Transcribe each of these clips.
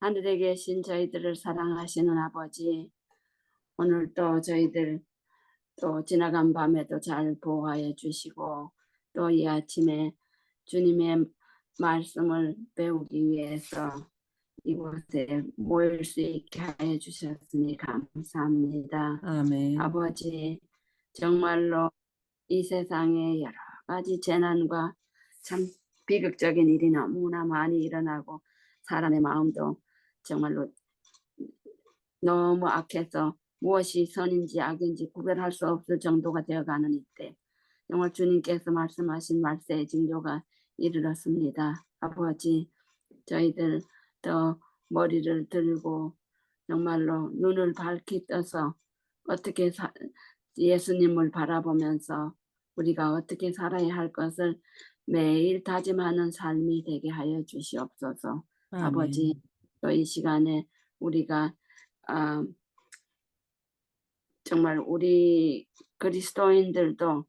하늘에 계신 저희들을 사랑하시는 아버지, 오늘 또 저희들 또 지나간 밤에도 잘 보호하여 주시고 또 이 아침에 주님의 말씀을 배우기 위해서 이곳에 모일 수 있게 하여 주셨으니 감사합니다. 아멘. 아버지, 정말로 이 세상에 여러 가지 재난과 참 비극적인 일이 너무나 많이 일어나고 사람의 마음도 정말로 너무 악해서 무엇이 선인지 악인지 구별할 수 없을 정도가 되어가는 이때 정말 주님께서 말씀하신 말세의 징조가 이르렀습니다. 아버지, 저희들 더 머리를 들고 정말로 눈을 밝히 떠서 어떻게 예수님을 바라보면서 우리가 어떻게 살아야 할 것을 매일 다짐하는 삶이 되게 하여 주시옵소서. 아버지, 아멘. 또 이 시간에 우리가 아, 정말 우리 그리스도인들도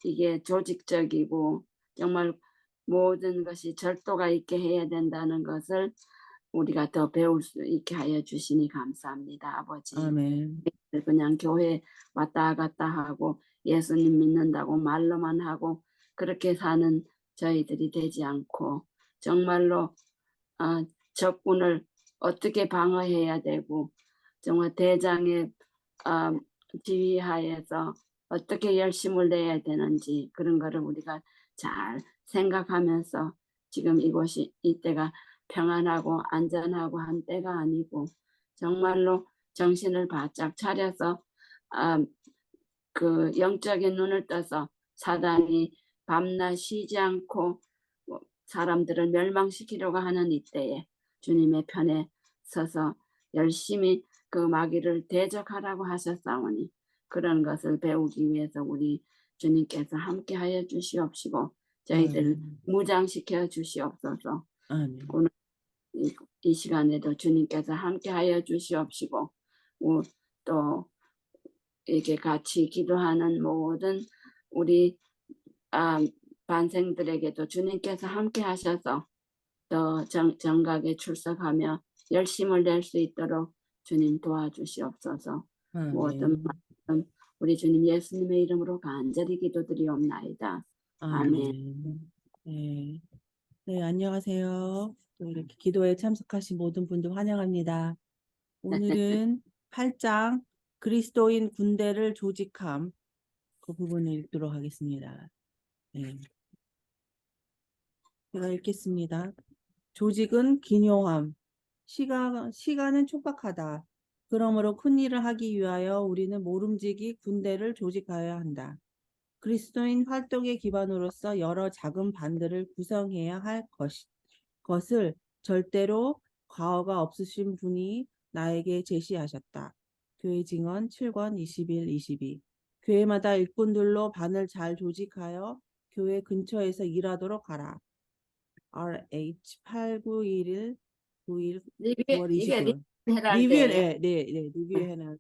이게 조직적이고 정말 모든 것이 절도가 있게 해야 된다는 것을 우리가 더 배울 수 있게 하여 주시니 감사합니다. 아버지, 아멘. 그냥 교회 왔다 갔다 하고 예수님 믿는다고 말로만 하고 그렇게 사는 저희들이 되지 않고 정말로 적군을 어떻게 방어해야 되고 정말 대장의 어, 지휘하에서 어떻게 열심을 내야 되는지 그런 거를 우리가 잘 생각하면서 지금 이때가 평안하고 안전하고 한 때가 아니고 정말로 정신을 바짝 차려서 그 영적인 눈을 떠서 사단이 밤낮 쉬지 않고 사람들을 멸망시키려고 하는 이때에 주님의 편에 서서 열심히 그 마귀를 대적하라고 하셨사오니 그런 것을 배우기 위해서 우리 주님께서 함께하여 주시옵시고 저희들 아멘. 무장시켜 주시옵소서. 아멘. 오늘 이 시간에도 주님께서 함께하여 주시옵시고 또 이렇게 같이 기도하는 모든 우리 반생들에게도 주님께서 함께 하셔서 더 정각에 출석하며 열심을 낼 수 있도록 주님 도와주시옵소서. 모든 아멘. 말씀 우리 주님 예수님의 이름으로 간절히 기도드리옵나이다. 아멘. 아멘. 네. 네, 안녕하세요. 또 이렇게 기도에 참석하신 모든 분들 환영합니다. 오늘은 8장 그리스도인 군대를 조직함 그 부분을 읽도록 하겠습니다. 네. 제가 읽겠습니다. 조직은 기묘함. 시간은 촉박하다. 그러므로 큰 일을 하기 위하여 우리는 모름지기 군대를 조직하여야 한다. 그리스도인 활동의 기반으로서 여러 작은 반들을 구성해야 할 것을 절대로 과오가 없으신 분이 나에게 제시하셨다. 교회 증언 7권 21, 22. 교회마다 일꾼들로 반을 잘 조직하여 교회 근처에서 일하도록 하라. RH 8911 9일 9월 이게 29일. 리뷰해랄 리뷰해는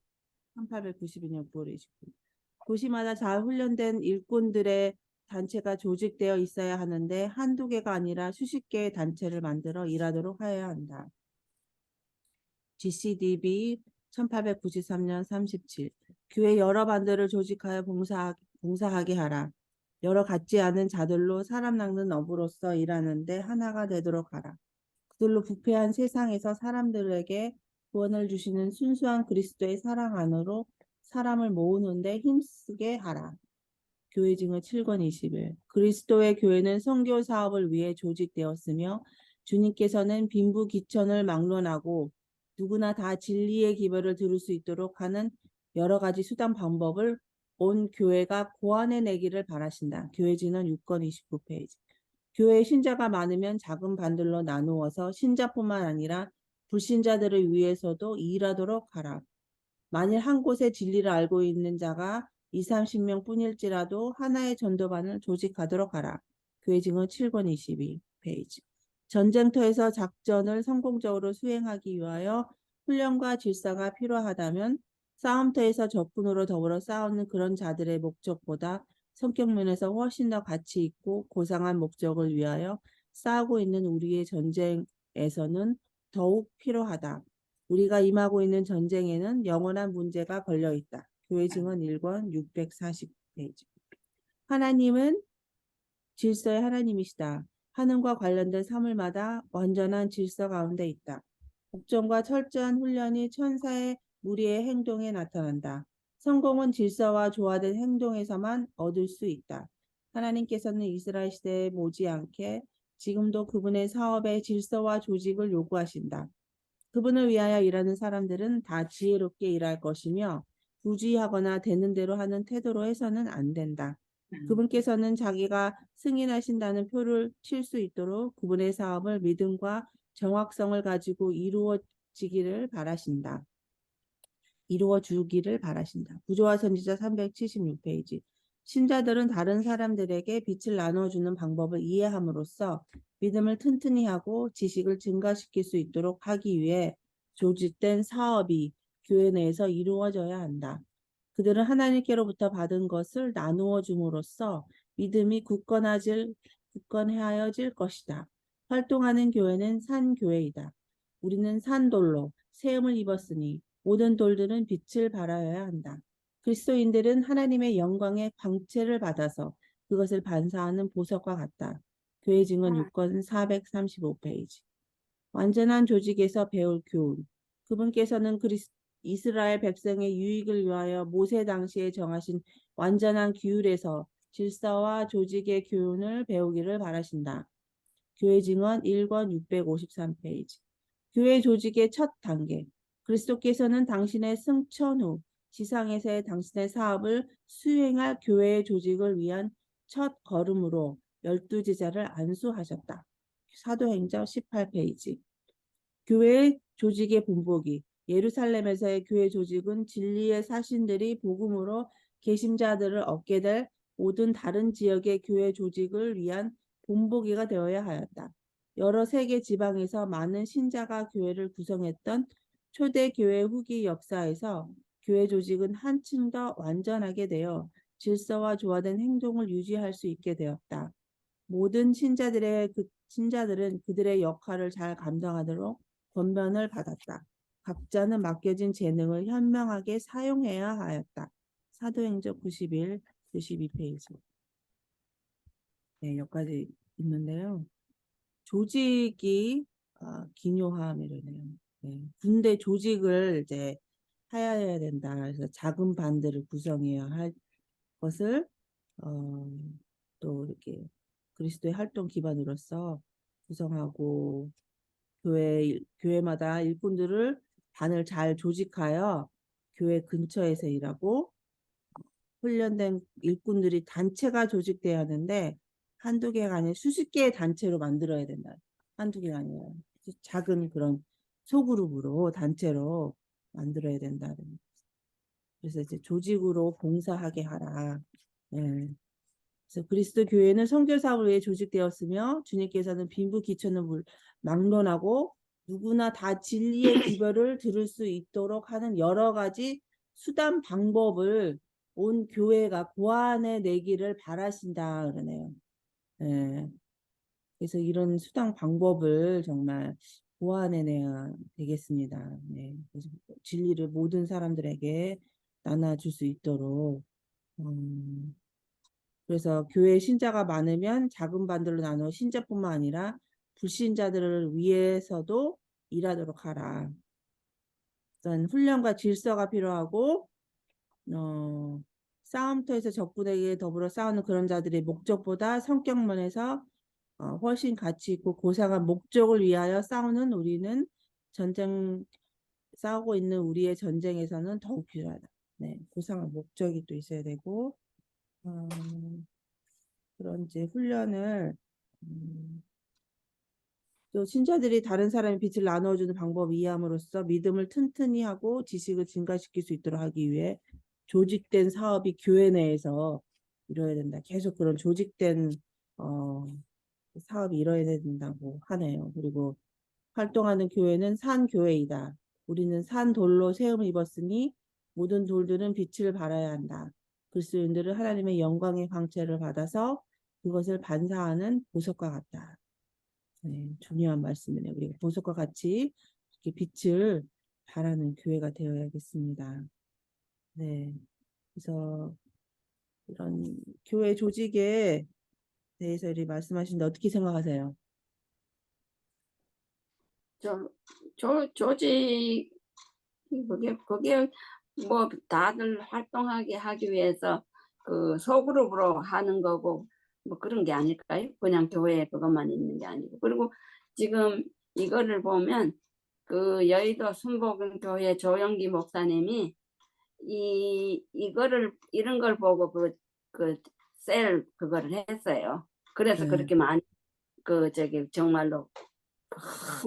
1892년 9월 29일. 도시마다 잘 훈련된 일꾼들의 단체가 조직되어 있어야 하는데 한두 개가 아니라 수십 개의 단체를 만들어 일하도록 하여야 한다. GCDB 1893년 37. 교회 여러 반들을 조직하여 봉사하게 하라. 여러 같지 않은 자들로 사람 낚는 어부로서 일하는데 하나가 되도록 하라. 그들로 부패한 세상에서 사람들에게 구원을 주시는 순수한 그리스도의 사랑 안으로 사람을 모으는데 힘쓰게 하라. 교회 증언 7권 20일. 그리스도의 교회는 선교 사업을 위해 조직되었으며 주님께서는 빈부귀천을 막론하고 누구나 다 진리의 기별을 들을 수 있도록 하는 여러 가지 수단 방법을 온 교회가 고안해내기를 바라신다. 교회 증언 6권 29페이지. 교회에 신자가 많으면 작은 반들로 나누어서 신자뿐만 아니라 불신자들을 위해서도 일하도록 하라. 만일 한 곳에 진리를 알고 있는 자가 20, 30명 뿐일지라도 하나의 전도반을 조직하도록 하라. 교회 증언 7권 22페이지. 전쟁터에서 작전을 성공적으로 수행하기 위하여 훈련과 질서가 필요하다면 싸움터에서 적군으로 더불어 싸우는 그런 자들의 목적보다 성격면에서 훨씬 더 가치 있고 고상한 목적을 위하여 싸우고 있는 우리의 전쟁에서는 더욱 필요하다. 우리가 임하고 있는 전쟁에는 영원한 문제가 걸려 있다. 교회 증언 1권 640페이지. 하나님은 질서의 하나님이시다. 하늘과 관련된 사물마다 완전한 질서 가운데 있다. 복종과 철저한 훈련이 천사의 무리의 행동에 나타난다. 성공은 질서와 조화된 행동에서만 얻을 수 있다. 하나님께서는 이스라엘 시대에 못지않게 지금도 그분의 사업의 질서와 조직을 요구하신다. 그분을 위하여 일하는 사람들은 다 지혜롭게 일할 것이며 부주의하거나 되는 대로 하는 태도로 해서는 안 된다. 그분께서는 자기가 승인하신다는 표를 칠 수 있도록 그분의 사업을 믿음과 정확성을 가지고 이루어 주기를 바라신다. 구조화 선지자 376페이지. 신자들은 다른 사람들에게 빛을 나눠주는 방법을 이해함으로써 믿음을 튼튼히 하고 지식을 증가시킬 수 있도록 하기 위해 조직된 사업이 교회 내에서 이루어져야 한다. 그들은 하나님께로부터 받은 것을 나누어 줌으로써 믿음이 굳건하여질 것이다. 활동하는 교회는 산교회이다. 우리는 산돌로 세움을 입었으니 모든 돌들은 빛을 발하여야 한다. 그리스도인들은 하나님의 영광의 광채를 받아서 그것을 반사하는 보석과 같다. 교회 증언 6권 435페이지. 완전한 조직에서 배울 교훈. 그분께서는 이스라엘 백성의 유익을 위하여 모세 당시에 정하신 완전한 규율에서 질서와 조직의 교훈을 배우기를 바라신다. 교회 증언 1권 653페이지. 교회 조직의 첫 단계. 그리스도께서는 당신의 승천 후 지상에서의 당신의 사업을 수행할 교회의 조직을 위한 첫 걸음으로 12제자를 안수하셨다. 사도행전 18페이지. 교회의 조직의 본보기. 예루살렘에서의 교회 조직은 진리의 사신들이 복음으로 개심자들을 얻게 될 모든 다른 지역의 교회 조직을 위한 본보기가 되어야 하였다. 여러 세계 지방에서 많은 신자가 교회를 구성했던 초대교회 후기 역사에서 교회 조직은 한층 더 완전하게 되어 질서와 조화된 행동을 유지할 수 있게 되었다. 모든 신자들은 그들의 역할을 잘 감당하도록 권면을 받았다. 각자는 맡겨진 재능을 현명하게 사용해야 하였다. 사도행전 91, 92페이지. 네, 여기까지 있는데요. 조직이 기묘함이라네요. 네, 군대 조직을 이제 하야해야 된다. 그래서 작은 반들을 구성해야 할 것을 또 이렇게 그리스도의 활동 기반으로서 구성하고 교회마다 일꾼들을 반을 잘 조직하여 교회 근처에서 일하고 훈련된 일꾼들이 단체가 조직돼야 하는데 한두 개가 아니라 수십 개의 단체로 만들어야 된다. 한두 개가 아니라 작은 그런 소그룹으로 단체로 만들어야 된다. 그래서 이제 조직으로 봉사하게 하라. 네. 그래서 그리스도 교회는 선교 사업을 위해 조직되었으며 주님께서는 빈부 귀천을 막론하고 누구나 다 진리의 기별을 들을 수 있도록 하는 여러 가지 수단 방법을 온 교회가 고안해 내기를 바라신다 그러네요. 네. 그래서 이런 수단 방법을 정말 고안해내야 되겠습니다. 네. 그래서 진리를 모든 사람들에게 나눠줄 수 있도록 그래서 교회 신자가 많으면 작은 반들로 나눠 신자뿐만 아니라 불신자들을 위해서도 일하도록 하라. 어떤 훈련과 질서가 필요하고 싸움터에서 적군에게 더불어 싸우는 그런 자들의 목적보다 성격면에서 훨씬 가치 있고 고상한 목적을 위하여 싸우는 우리는 싸우고 있는 우리의 전쟁에서는 더욱 필요하다. 네, 고상한 목적이 또 있어야 되고 그런 이제 훈련을 또 신자들이 다른 사람의 빛을 나누어주는 방법을 이해함으로써 믿음을 튼튼히 하고 지식을 증가시킬 수 있도록 하기 위해 조직된 사업이 교회 내에서 이루어야 된다. 계속 그런 조직된 사업이 이루어야 된다고 하네요. 그리고 활동하는 교회는 산교회이다. 우리는 산돌로 세움을 입었으니 모든 돌들은 빛을 발하여야 한다. 그리스도인들은 하나님의 영광의 광채를 받아서 그것을 반사하는 보석과 같다. 네, 중요한 말씀이네요. 우리가 보석과 같이 이렇게 빛을 발하는 교회가 되어야겠습니다. 네, 그래서 이런 교회 조직에 대해서 이렇게 말씀하시는데 어떻게 생각하세요? 조직 그게 뭐 다들 활동하게 하기 위해서 그 소그룹으로 하는 거고 뭐 그런 게 아닐까요? 그냥 교회에 그것만 있는 게 아니고. 그리고 지금 이거를 보면 그 여의도 순복음교회 조영기 목사님이 이거를 이런 걸 보고 그 셀 그거를 했어요. 그래서 네, 그렇게 많이 그 저기 정말로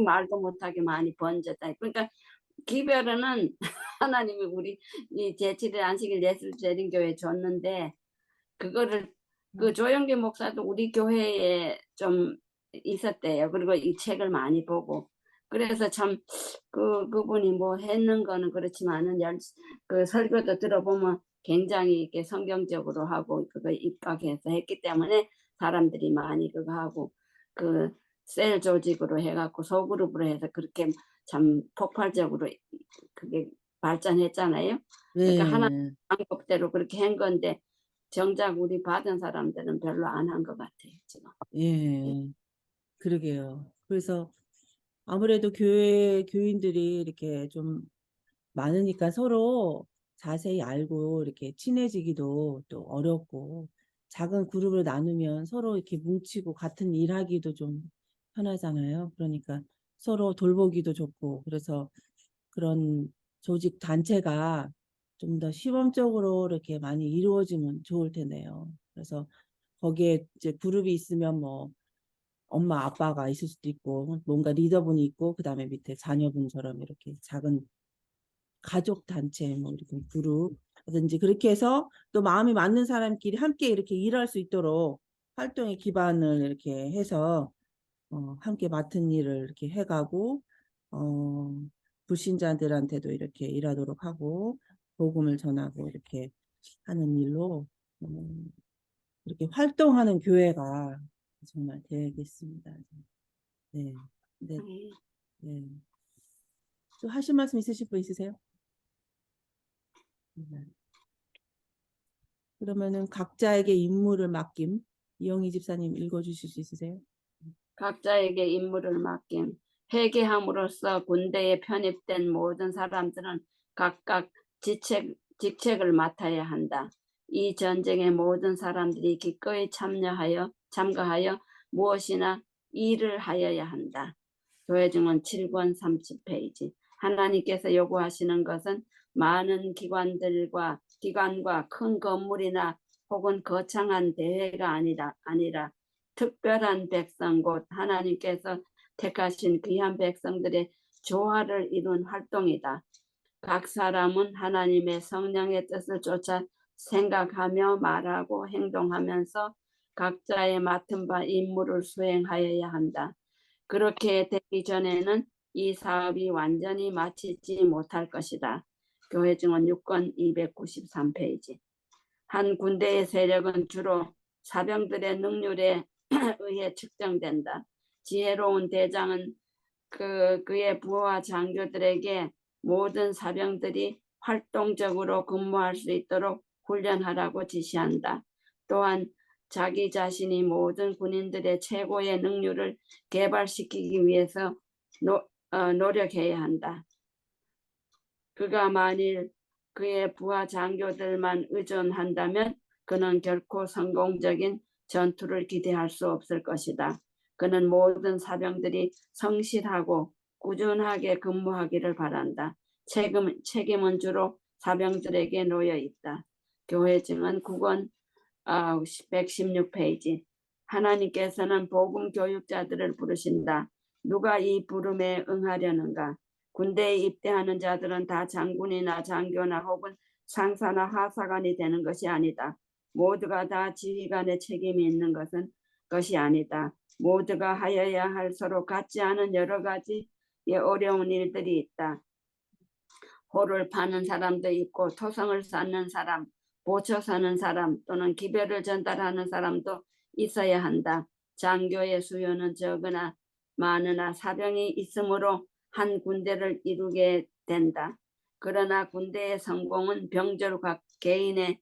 말도 못하게 많이 번졌다. 그러니까 기별은 하나님이 우리 이 제7일 안식일 예술재림교회에 줬는데 그거를 그 조영기 목사도 우리 교회에 좀 있었대요. 그리고 이 책을 많이 보고 그래서 참 그분이 뭐 했는 거는 그렇지만은 그 설교도 들어보면 굉장히 이렇게 성경적으로 하고 그거 입각해서 했기 때문에 사람들이 많이 그거 하고 그 셀 조직으로 해갖고 소그룹으로 해서 그렇게 참 폭발적으로 그게 발전했잖아요. 그러니까 하나 네, 방법대로 그렇게 한 건데 정작 우리 받은 사람들은 별로 안 한 것 같아요, 지금. 예, 그러게요. 그래서 아무래도 교회 교인들이 이렇게 좀 많으니까 서로 자세히 알고 이렇게 친해지기도 또 어렵고 작은 그룹을 나누면 서로 이렇게 뭉치고 같은 일하기도 좀 편하잖아요. 그러니까 서로 돌보기도 좋고 그래서 그런 조직 단체가 좀 더 시범적으로 이렇게 많이 이루어지면 좋을 테네요. 그래서 거기에 이제 그룹이 있으면 뭐 엄마 아빠가 있을 수도 있고 뭔가 리더분이 있고 그다음에 밑에 자녀분처럼 이렇게 작은 가족 단체 뭐 이렇게 그룹이든지 그렇게 해서 또 마음이 맞는 사람끼리 함께 이렇게 일할 수 있도록 활동의 기반을 이렇게 해서 함께 맡은 일을 이렇게 해가고 어, 불신자들한테도 이렇게 일하도록 하고 복음을 전하고 이렇게 하는 일로 이렇게 활동하는 교회가 정말 되겠습니다. 네, 네, 네. 또 하실 말씀 있으실 분 있으세요? 네. 그러면은 각자에게 임무를 맡김. 이영희 집사님 읽어주실 수 있으세요? 각자에게 임무를 맡김. 회개함으로써 군대에 편입된 모든 사람들은 각각 직책을 맡아야 한다. 이 전쟁에 모든 사람들이 기꺼이 참가하여 무엇이나 일을 하여야 한다. 교회증언 7권 30페이지. 하나님께서 요구하시는 것은 많은 기관과 큰 건물이나 혹은 거창한 대회가 아니라 특별한 백성 곧 하나님께서 택하신 귀한 백성들의 조화를 이룬 활동이다. 각 사람은 하나님의 성령의 뜻을 쫓아 생각하며 말하고 행동하면서 각자의 맡은 바 임무를 수행하여야 한다. 그렇게 되기 전에는 이 사업이 완전히 마치지 못할 것이다. 교회 증언 6권 293페이지. 한 군대의 세력은 주로 사병들의 능률에 의해 측정된다. 지혜로운 대장은 그의 부하 장교들에게 모든 사병들이 활동적으로 근무할 수 있도록 훈련하라고 지시한다. 또한 자기 자신이 모든 군인들의 최고의 능률을 개발시키기 위해서 노력해야 한다. 그가 만일 그의 부하 장교들만 의존한다면 그는 결코 성공적인 전투를 기대할 수 없을 것이다. 그는 모든 사병들이 성실하고 꾸준하게 근무하기를 바란다. 책임은 주로 사병들에게 놓여 있다. 교회증언 9권 116페이지. 하나님께서는 복음 교육자들을 부르신다. 누가 이 부름에 응하려는가? 군대에 입대하는 자들은 다 장군이나 장교나 혹은 상사나 하사관이 되는 것이 아니다. 모두가 다 지휘관의 책임이 있는 것이 아니다. 모두가 하여야 할 서로 같지 않은 여러 가지 어려운 일들이 있다. 호를 파는 사람도 있고 토성을 쌓는 사람, 보초 서는 사람 또는 기별을 전달하는 사람도 있어야 한다. 장교의 수요는 적으나 많으나 사병이 있으므로 한 군대를 이루게 된다. 그러나 군대의 성공은 병조로 각 개인의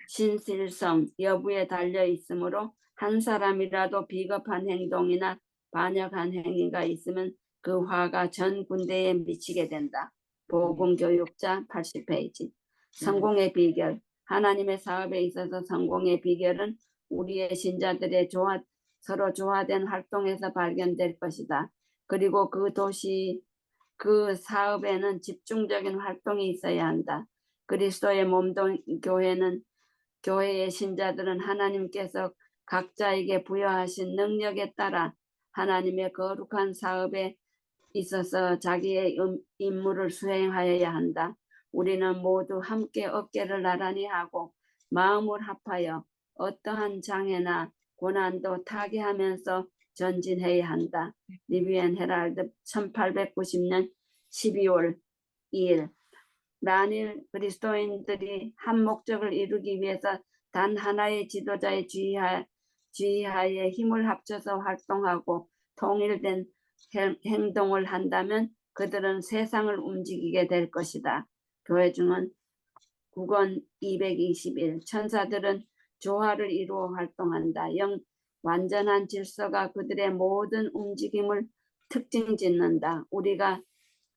신실성 여부에 달려 있으므로 한 사람이라도 비겁한 행동이나 반역한 행위가 있으면 그 화가 전 군대에 미치게 된다. 복음교육자 80페이지. 성공의 비결. 하나님의 사업에 있어서 성공의 비결은 우리의 신자들의 서로 조화된 활동에서 발견될 것이다. 그리고 그 사업에는 집중적인 활동이 있어야 한다. 그리스도의 몸된 교회의 신자들은 하나님께서 각자에게 부여하신 능력에 따라 하나님의 거룩한 사업에 있어서 자기의 임무를 수행하여야 한다. 우리는 모두 함께 어깨를 나란히 하고 마음을 합하여 어떠한 장애나 고난도 타개하면서 전진해야 한다. 리뷰 앤 헤럴드 1890년 12월 2일. 만일 그리스도인들이 한 목적을 이루기 위해서 단 하나의 지도자의 지휘하에 힘을 합쳐서 활동하고 통일된 행동을 한다면 그들은 세상을 움직이게 될 것이다. 교회 중은 9권 221 천사들은 조화를 이루어 활동한다. 완전한 질서가 그들의 모든 움직임을 특징 짓는다. 우리가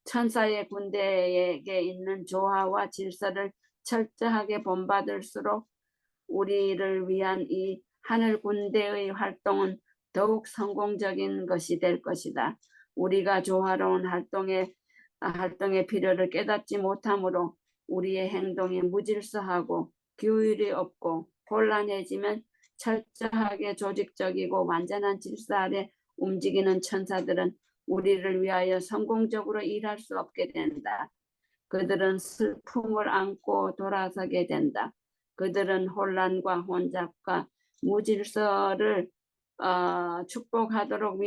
천사의 군대에게 있는 조화와 질서를 철저하게 본받을수록 우리를 위한 이 하늘 군대의 활동은 더욱 성공적인 것이 될 것이다. 우리가 조화로운 활동의 필요를 깨닫지 못하므로 우리의 행동이 무질서하고 규율이 없고 혼란해지면 철저하게 조직적이고 완전한 질서 아래 움직이는 천사들은 우리를 위하여 성공적으로 일할 수 없게 된다. 그들은 슬픔을 안고 돌아서게 된다. 그들은 혼란과 혼잡과 무질서를 축복하도록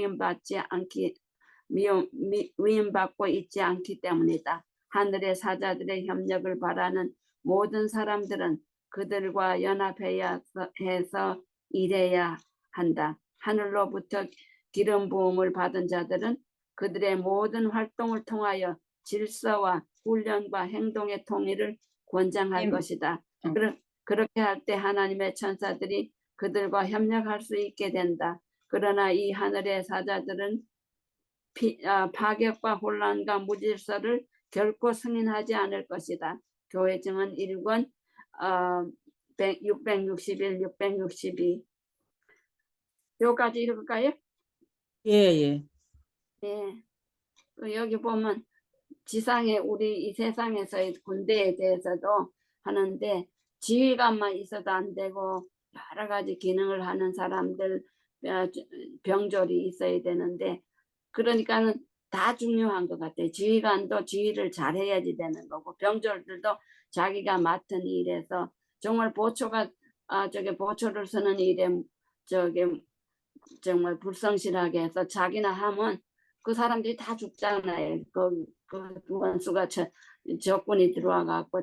위임받고 있지 않기 때문이다. 하늘의 사자들의 협력을 바라는 모든 사람들은 그들과 연합해서 일해야 한다. 하늘로부터 기름 부음을 받은 자들은 그들의 모든 활동을 통하여 질서와 훈련과 행동의 통일을 권장할 것이다. 그렇게 할 때 하나님의 천사들이 그들과 협력할 수 있게 된다. 그러나 이 하늘의 사자들은 파격과 혼란과 무질서를 결코 승인하지 않을 것이다. 교회 증언 1권 661, 662 여기까지 읽을까요? 예. 네. 여기 보면 지상에 우리 이 세상에서의 군대에 대해서도 하는데 지휘관만 있어도 안 되고 여러 가지 기능을 하는 사람들 병졸이 있어야 되는데 그러니까는 다 중요한 것 같아요. 지휘관도 지휘를 잘해야지 되는 거고 병졸들도 자기가 맡은 일에서 정말 보초를 서는 일에 정말 불성실하게 해서 자기나 하면 그 사람들이 다 죽잖아요. 그 원수가 적군이 들어와 갖고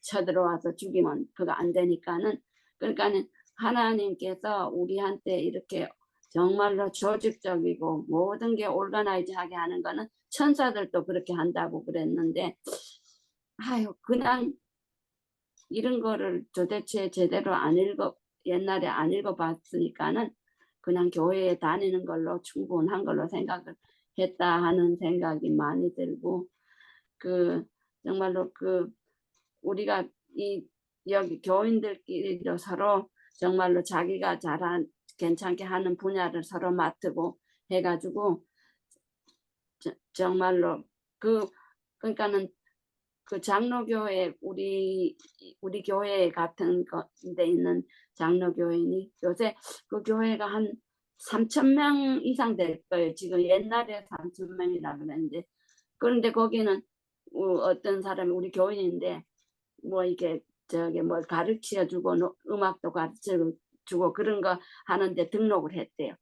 쳐들어와서 죽이면 그거 안 되니까는 그러니까는 하나님께서 우리한테 이렇게 정말로 조직적이고 모든 게 올가나이즈하게 하는 거는 천사들도 그렇게 한다고 그랬는데 그냥 이런 거를 도대체 제대로 옛날에 안 읽어봤으니까는 그냥 교회에 다니는 걸로 충분한 걸로 생각을 했다 하는 생각이 많이 들고 정말로 우리가 여기 교인들끼리도 서로 정말로 자기가 괜찮게 하는 분야를 서로 맡고 해가지고 정말로 그러니까는 장로교회 우리 교회 같은 데 있는 장로교인이 요새 그 교회가 한 3,000명 이상 될 거예요. 지금 옛날에 3,000명이라 그랬는데 그런데 거기는 어떤 사람이 우리 교인인데 뭐 이게 뭘 가르쳐 주고 음악도 가르쳐 주고 그런 거 하는데 등록을 했대요.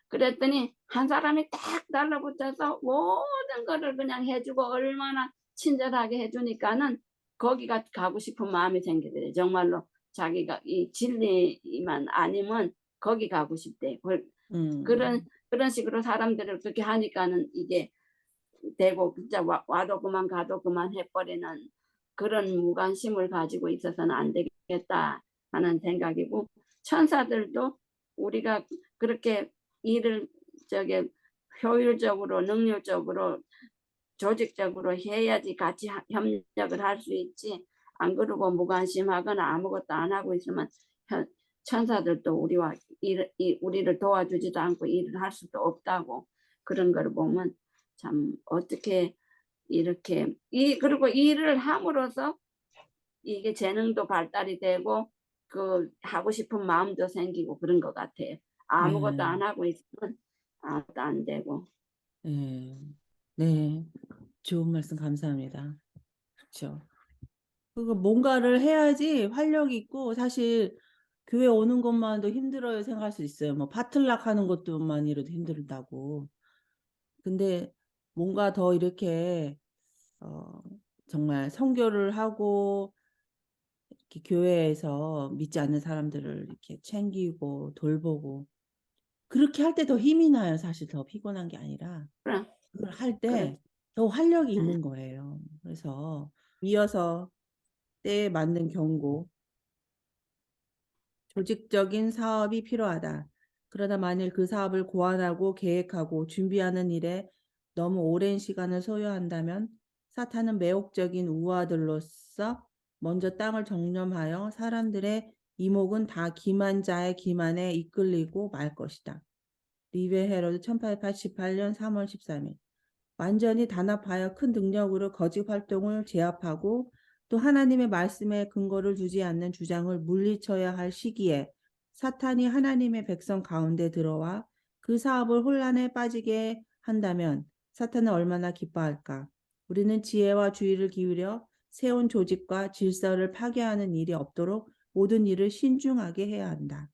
그랬더니 한 사람이 딱 달라붙어서 모든 거를 그냥 해주고 얼마나 친절하게 해주니까는 거기가 가고 싶은 마음이 생기더래요. 정말로 자기가 이 진리만 아니면 거기 가고 싶대. 그런 식으로 사람들을 그렇게 하니까는 이게 되고 진짜 와도 그만 가도 그만 해버리는 그런 무관심을 가지고 있어서는 안 되겠다 하는 생각이고, 천사들도 우리가 그렇게 일을 저게 효율적으로 능률적으로 조직적으로 해야지 같이 협력을 할 수 있지, 안 그러고 무관심하거나 아무것도 안 하고 있으면 천사들도 우리를 도와주지도 않고 일을 할 수도 없다고. 그런 걸 보면 참 어떻게 이렇게 그리고 일을 함으로써 이게 재능도 발달이 되고 그 하고 싶은 마음도 생기고 그런 것 같아요. 아무것도 네, 안 하고 있으면 아무것도 안 되고. 네, 네. 좋은 말씀 감사합니다. 그렇죠. 그거 뭔가를 해야지 활력이 있고, 사실 교회 오는 것만도 힘들어요 생각할 수 있어요. 뭐 파틀락 하는 것만이라도 힘들다고. 근데 뭔가 더 이렇게 어, 정말 선교를 하고 이렇게 교회에서 믿지 않는 사람들을 이렇게 챙기고 돌보고 그렇게 할 때 더 힘이 나요. 사실 더 피곤한 게 아니라 그래, 그걸 할 그렇 때 더 활력이 네. 있는 거예요. 그래서 이어서 때에 맞는 경고, 조직적인 사업이 필요하다. 그러다 만일 그 사업을 고안하고 계획하고 준비하는 일에 너무 오랜 시간을 소요한다면 사탄은 매혹적인 우화들로서 먼저 땅을 정념하여 사람들의 이목은 다 기만자의 기만에 이끌리고 말 것이다. 리베 헤로드 1888년 3월 13일. 완전히 단합하여 큰 능력으로 거짓 활동을 제압하고 또 하나님의 말씀에 근거를 두지 않는 주장을 물리쳐야 할 시기에 사탄이 하나님의 백성 가운데 들어와 그 사업을 혼란에 빠지게 한다면 사탄은 얼마나 기뻐할까? 우리는 지혜와 주의를 기울여 세운 조직과 질서를 파괴하는 일이 없도록 모든 일을 신중하게 해야 한다.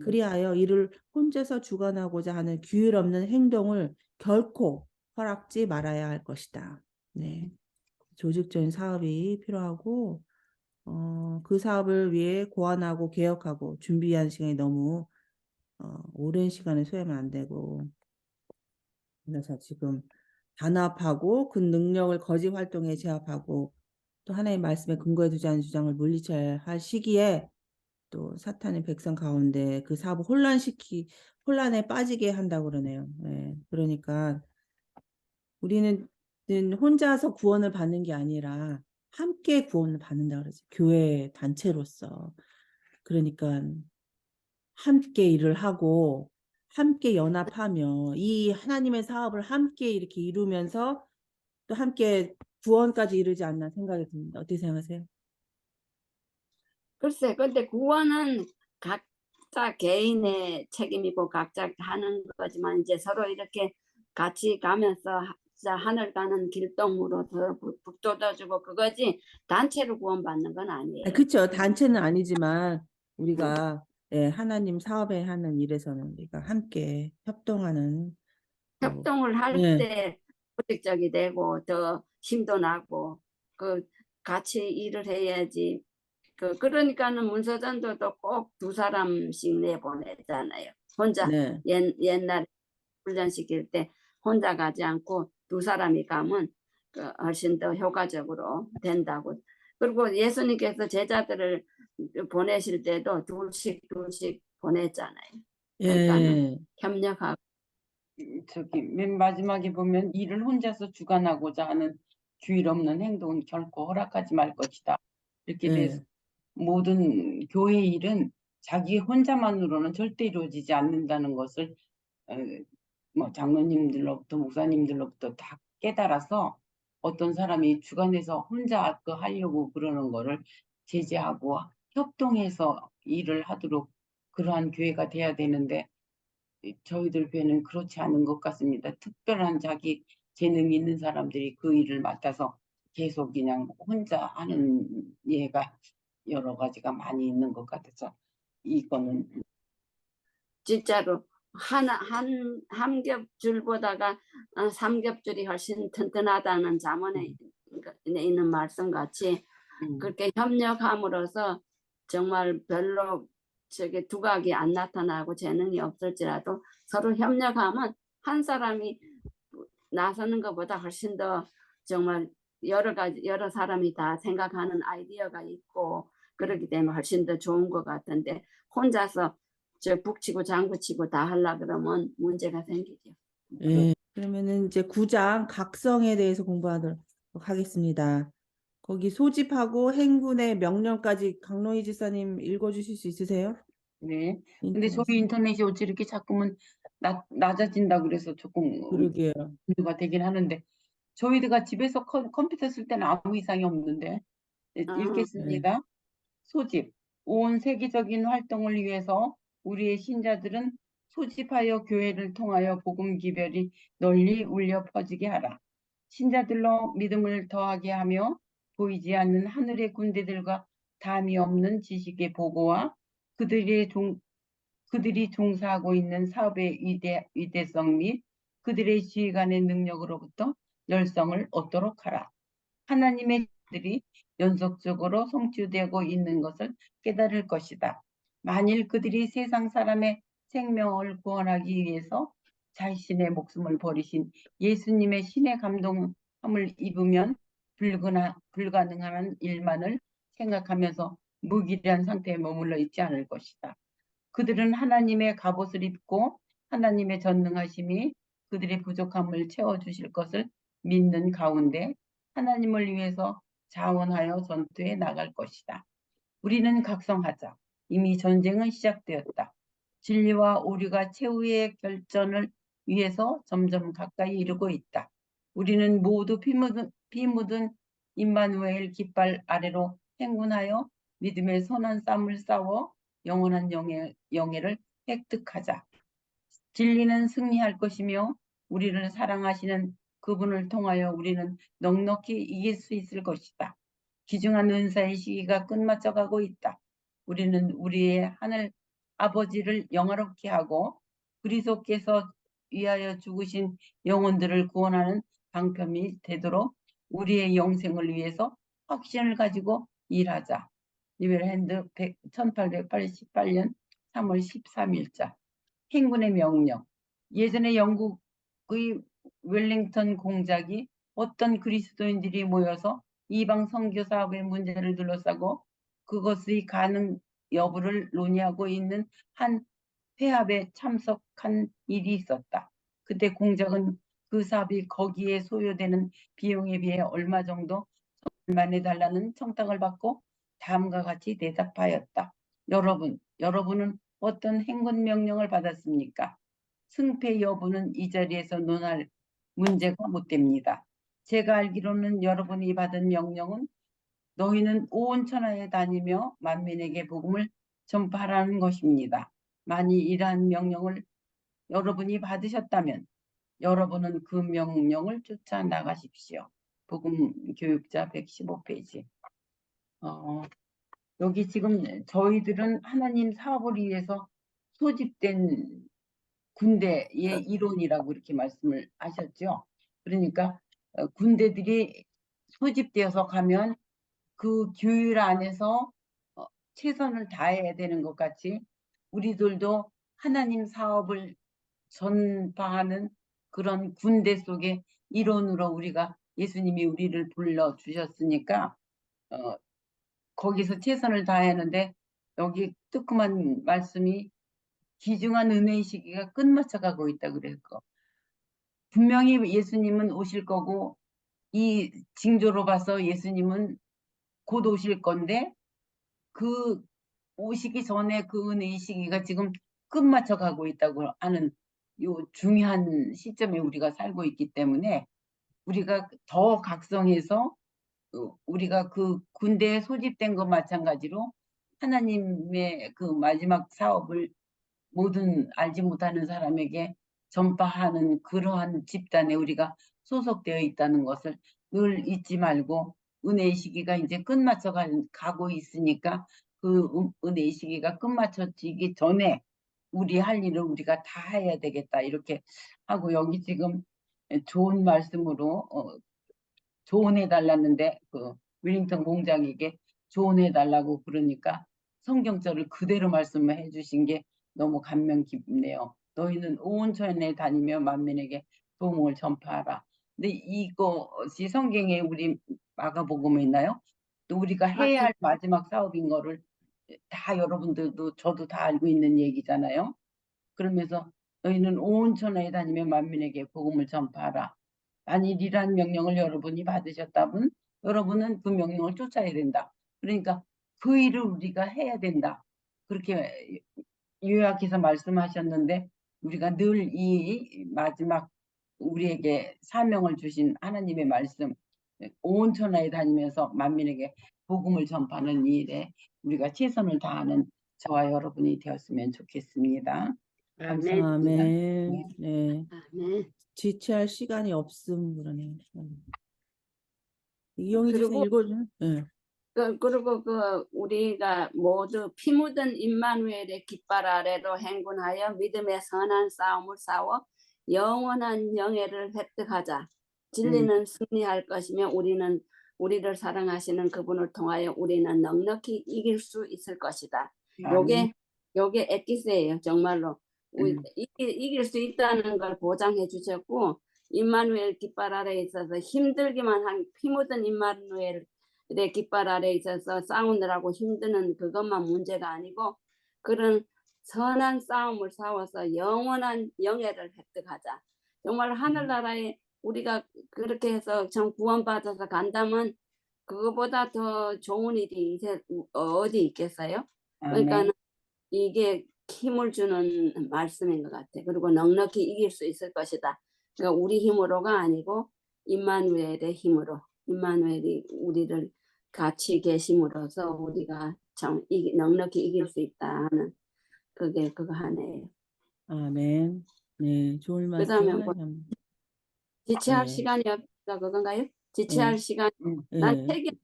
그리하여 이를 혼자서 주관하고자 하는 규율 없는 행동을 결코 허락지 말아야 할 것이다. 네. 조직적인 사업이 필요하고, 그 사업을 위해 고안하고 개혁하고 준비한 시간이 너무 오랜 시간을 소요하면 안 되고, 그래서 지금 단합하고 그 능력을 거짓 활동에 제압하고 또 하나의 말씀에 근거해 두지 않은 주장을 물리쳐야 할 시기에 또 사탄의 백성 가운데 그 사업을 혼란에 빠지게 한다고 그러네요. 네. 그러니까 우리는 혼자서 구원을 받는 게 아니라 함께 구원을 받는다 그러지. 교회 단체로서. 그러니까 함께 일을 하고 함께 연합하며 이 하나님의 사업을 함께 이렇게 이루면서 또 함께 구원까지 이루지 않나 생각이 듭니다. 어떻게 생각하세요? 글쎄, 근데 구원은 각자 개인의 책임이고 각자 하는 거지만 이제 서로 이렇게 같이 가면서 진짜 하늘 가는 길동무로 더 북돋아주고 그거지, 단체로 구원받는 건 아니에요. 그렇죠. 단체는 아니지만 우리가 하나님 사업에 하는 일에서는 우리가 함께 협동하는 또 협동을 할 예, 때 조직적이 되고 더 힘도 나고 그 같이 일을 해야지. 그러니까는 문서전도도 꼭 두 사람씩 내보내잖아요. 혼자 네, 옛날에 훈련시킬 때 혼자 가지 않고 두 사람이 가면 훨씬 더 효과적으로 된다고. 그리고 예수님께서 제자들을 보내실 때도 둘씩 둘씩 보냈잖아요. 그러니까는 예, 협력하고. 저기 맨 마지막에 보면 일을 혼자서 주관하고자 하는 규율 없는 행동은 결코 허락하지 말 것이다. 이렇게 돼서 예, 모든 교회 일은 자기 혼자만으로는 절대 이루어지지 않는다는 것을 어, 뭐 장로님들로부터 목사님들로부터 다 깨달아서 어떤 사람이 주관해서 혼자 그 하려고 그러는 거를 제재하고 협동해서 일을 하도록 그러한 교회가 돼야 되는데 저희들 교회는 그렇지 않은 것 같습니다. 특별한 자기 재능이 있는 사람들이 그 일을 맡아서 계속 그냥 혼자 하는 예가 여러 가지가 많이 있는 것 같아서 이거는 진짜로 한 겹줄보다가 삼겹줄이 훨씬 튼튼하다는 잠언에 있는 말씀 같이 음, 그렇게 협력함으로써 정말 별로 저게 두각이 안 나타나고 재능이 없을지라도 서로 협력하면 한 사람이 나서는 것보다 훨씬 더 정말 여러 사람이 다 생각하는 아이디어가 있고 그렇기 때문에 훨씬 더 좋은 것 같은데 혼자서 저 북치고 장구치고 다 하려 그러면 문제가 생기죠. 예. 그러면은 이제 9장 각성에 대해서 공부하도록 하겠습니다. 거기 소집하고 행군의 명령까지 강로희 지사님 읽어주실 수 있으세요? 네. 근데 인터넷. 저희 인터넷이 어찌 이렇게 자꾸만 낮아진다 그래서 조금 그러게요. 문제가 되긴 하는데 저희가 집에서 컴퓨터 쓸 때는 아무 이상이 없는데 아, 네. 읽겠습니다. 소집. 온 세계적인 활동을 위해서 우리의 신자들은 소집하여 교회를 통하여 복음 기별이 널리 울려 퍼지게 하라. 신자들로 믿음을 더하게 하며 보이지 않는 하늘의 군대들과 담이 없는 지식의 보고와 그들이 종사하고 있는 사업의 위대성 및 그들의 지휘관의 능력으로부터 열성을 얻도록 하라. 하나님의 일들이 연속적으로 성취되고 있는 것을 깨달을 것이다. 만일 그들이 세상 사람의 생명을 구원하기 위해서 자신의 목숨을 버리신 예수님의 신의 감동함을 입으면 불가능한 일만을 생각하면서 무기력한 상태에 머물러 있지 않을 것이다. 그들은 하나님의 갑옷을 입고 하나님의 전능하심이 그들의 부족함을 채워주실 것을 믿는 가운데 하나님을 위해서 자원하여 전투에 나갈 것이다. 우리는 각성하자. 이미 전쟁은 시작되었다. 진리와 오류가 최후의 결전을 위해서 점점 가까이 이르고 있다. 우리는 모두 피 묻은 임마누엘 깃발 아래로 행군하여 믿음의 선한 싸움을 싸워 영원한 영예를 획득하자. 진리는 승리할 것이며 우리를 사랑하시는 그분을 통하여 우리는 넉넉히 이길 수 있을 것이다. 귀중한 은사의 시기가 끝마쳐 가고 있다. 우리는 우리의 하늘 아버지를 영화롭게 하고 그리스도께서 위하여 죽으신 영혼들을 구원하는 방편이 되도록 우리의 영생을 위해서 확신을 가지고 일하자. 리벨핸드 1888년 3월 13일자. 행군의 명령. 예전에 영국의 웰링턴 공작이 어떤 그리스도인들이 모여서 이방 선교 사업의 문제를 둘러싸고 그것의 가능 여부를 논의하고 있는 한 회합에 참석한 일이 있었다. 그때 공작은 그 사업이 거기에 소요되는 비용에 비해 얼마 정도 만해달라는 청탁을 받고 다음과 같이 대답하였다. 여러분은 어떤 행군 명령을 받았습니까? 승패 여부는 이 자리에서 논할 문제가 못 됩니다. 제가 알기로는 여러분이 받은 명령은 너희는 온 천하에 다니며 만민에게 복음을 전파하라는 것입니다. 만일 이러한 명령을 여러분이 받으셨다면 여러분은 그 명령을 쫓아 나가십시오. 복음 교육자 115페이지. 여기 지금 저희들은 하나님 사업을 위해서 소집된 군대의 일원이라고 이렇게 말씀을 하셨죠. 그러니까 군대들이 소집되어서 가면 그 규율 안에서 최선을 다해야 되는 것 같이 우리들도 하나님 사업을 전파하는 그런 군대 속의 일원으로 우리가 예수님이 우리를 불러 주셨으니까 거기서 최선을 다해야 하는데 여기 뜨끔한 말씀이 귀중한 은혜의 시기가 끝마쳐 가고 있다 그랬고 분명히 예수님은 오실 거고 이 징조로 봐서 예수님은 곧 오실 건데 그 오시기 전에 그 은혜의 시기가 지금 끝마쳐 가고 있다고 하는 요 중요한 시점에 우리가 살고 있기 때문에 우리가 더 각성해서 우리가 그 군대에 소집된 것 마찬가지로 하나님의 그 마지막 사업을 모든 알지 못하는 사람에게 전파하는 그러한 집단에 우리가 소속되어 있다는 것을 늘 잊지 말고 은혜의 시기가 이제 끝마쳐 가고 있으니까 그 은혜의 시기가 끝마쳐지기 전에 우리 할 일을 우리가 다 해야 되겠다 이렇게 하고 여기 지금 좋은 말씀으로 조언해 달라는데 그 윌링턴 공장에게 조언해 달라고 그러니까 성경절을 그대로 말씀해 주신 게 너무 감명 깊네요. 너희는 온 천에 다니며 만민에게 복음을 전파하라. 근데 이것이 성경에 우리 마가복음에 있나요? 또 우리가 해야 할 마지막 사업인 거를 다 여러분들도 저도 다 알고 있는 얘기잖아요. 그러면서 너희는 온 천하에 다니며 만민에게 복음을 전파하라. 만일이란 명령을 여러분이 받으셨다면 여러분은 그 명령을 쫓아야 된다. 그러니까 그 일을 우리가 해야 된다. 그렇게 요약해서 말씀하셨는데 우리가 늘 이 마지막 우리에게 사명을 주신 하나님의 말씀 온 천하에 다니면서 만민에게 복음을 전파하는 일에 우리가 최선을 다하는 저와 여러분이 되었으면 좋겠습니다. 아멘. 감사합니다. 아멘. 네. 아멘. 지체할 시간이 없음 그러네요. 이용희 그리고 선생 읽어줘. 네. 그리고 우리가 모두 피 묻은 임마누엘의 깃발 아래로 행군하여 믿음의 선한 싸움을 싸워 영원한 영예를 획득하자. 진리는 승리할 것이며 우리를 사랑하시는 그분을 통하여 우리는 넉넉히 이길 수 있을 것이다. 요게 엑기스예요. 정말로 이길 수 있다는 걸 보장해 주셨고, 임마누엘 깃발 아래에 있어서 힘들기만 한 피 묻은 임마누엘 내 깃발 아래에 있어서 싸우느라고 힘드는 그것만 문제가 아니고 그런 선한 싸움을 싸워서 영원한 영예를 획득하자. 정말 하늘나라에 우리가 그렇게 해서 정 구원받아서 간다면 그거보다 더 좋은 일이 이제 어디 있겠어요? 그러니까 이게 힘을 주는 말씀인 것 같아. 그리고 넉넉히 이길 수 있을 것이다. 그러니까 우리 힘으로가 아니고 임마누엘의 힘으로, 임마누엘이 우리를 같이 계심으로써 우리가 넉넉히 이길 수 있다 하는 그게 그거 하네요. 아멘. 네, 좋은 그다음에 말씀. 뭐 지체할 네. 시간이 없다 그건가요? 지체할 네. 시간. 네. 난 책이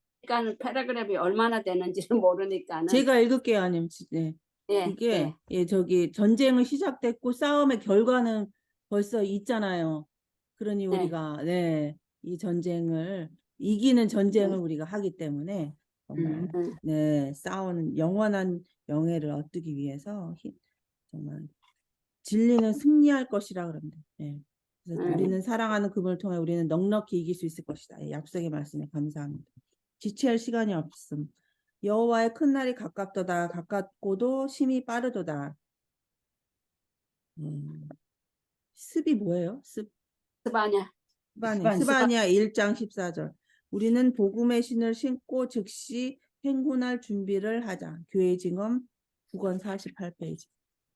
패러그래프이 얼마나 되는지를 모르니까는. 제가 읽을게요, 아님. 네. 예, 이게 저기 전쟁은 시작됐고 싸움의 결과는 벌써 있잖아요. 그러니 우리가 이 전쟁을 이기는 전쟁을 우리가 하기 때문에 정말 싸우는 영원한 영예를 얻기 위해서 정말 진리는 승리할 것이라 그럽니다. 그래서 우리는 사랑하는 그분을 통해 우리는 넉넉히 이길 수 있을 것이다. 약속의 말씀에 감사합니다. 지체할 시간이 없음. 여호와의 큰 날이 가깝도다. 가깝고도 심히 빠르도다. 습이 뭐예요? 스바냐. 스바냐 1장 14절. 우리는 복음의 신을 신고 즉시 행군할 준비를 하자. 교회 징언 9권 48페이지.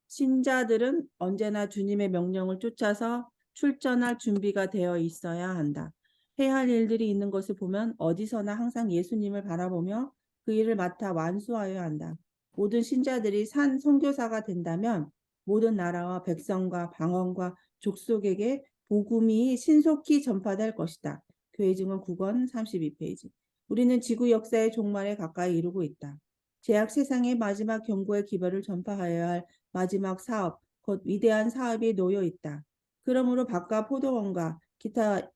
신자들은 언제나 주님의 명령을 쫓아서 출전할 준비가 되어 있어야 한다. 해야 할 일들이 있는 것을 보면 어디서나 항상 예수님을 바라보며 그 일을 맡아 완수하여야 한다. 모든 신자들이 산 선교사가 된다면 모든 나라와 백성과 방언과 족속에게 복음이 신속히 전파될 것이다. 교회 증언 9권 32페이지. 우리는 지구 역사의 종말에 가까이 이르고 있다. 제약 세상의 마지막 경고의 기별을 전파하여야 할 마지막 사업, 곧 위대한 사업이 놓여 있다. 그러므로 밥과 포도원과 기타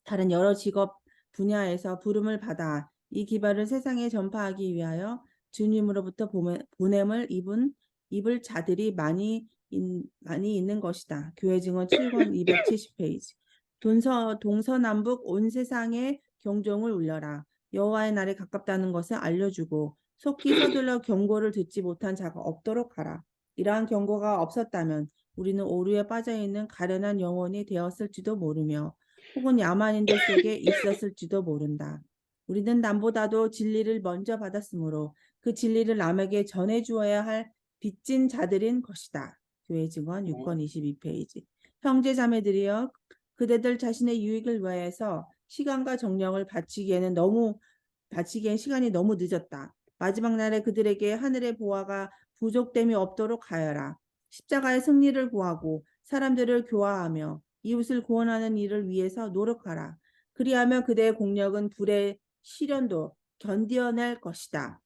다른 여러 직업 분야에서 부름을 받아 이 기별을 세상에 전파하기 위하여 주님으로부터 보냄을 입을 자들이 많이 있는 것이다. 교회 증언 7권 270페이지. 동서남북 온 세상에 경종을 울려라. 여호와의 날이 가깝다는 것을 알려주고 속히 서둘러 경고를 듣지 못한 자가 없도록 하라. 이러한 경고가 없었다면 우리는 오류에 빠져있는 가련한 영혼이 되었을지도 모르며 혹은 야만인들 속에 있었을지도 모른다. 우리는 남보다도 진리를 먼저 받았으므로 그 진리를 남에게 전해주어야 할 빚진 자들인 것이다. 교회 증언 6권 22페이지. 형제 자매들이여 그대들 자신의 유익을 위해서 시간과 정력을 바치기에는 시간이 너무 늦었다. 마지막 날에 그들에게 하늘의 보화가 부족됨이 없도록 하여라. 십자가의 승리를 구하고 사람들을 교화하며 이웃을 구원하는 일을 위해서 노력하라. 그리하면 그대의 공력은 불의 시련도 견뎌낼 것이다.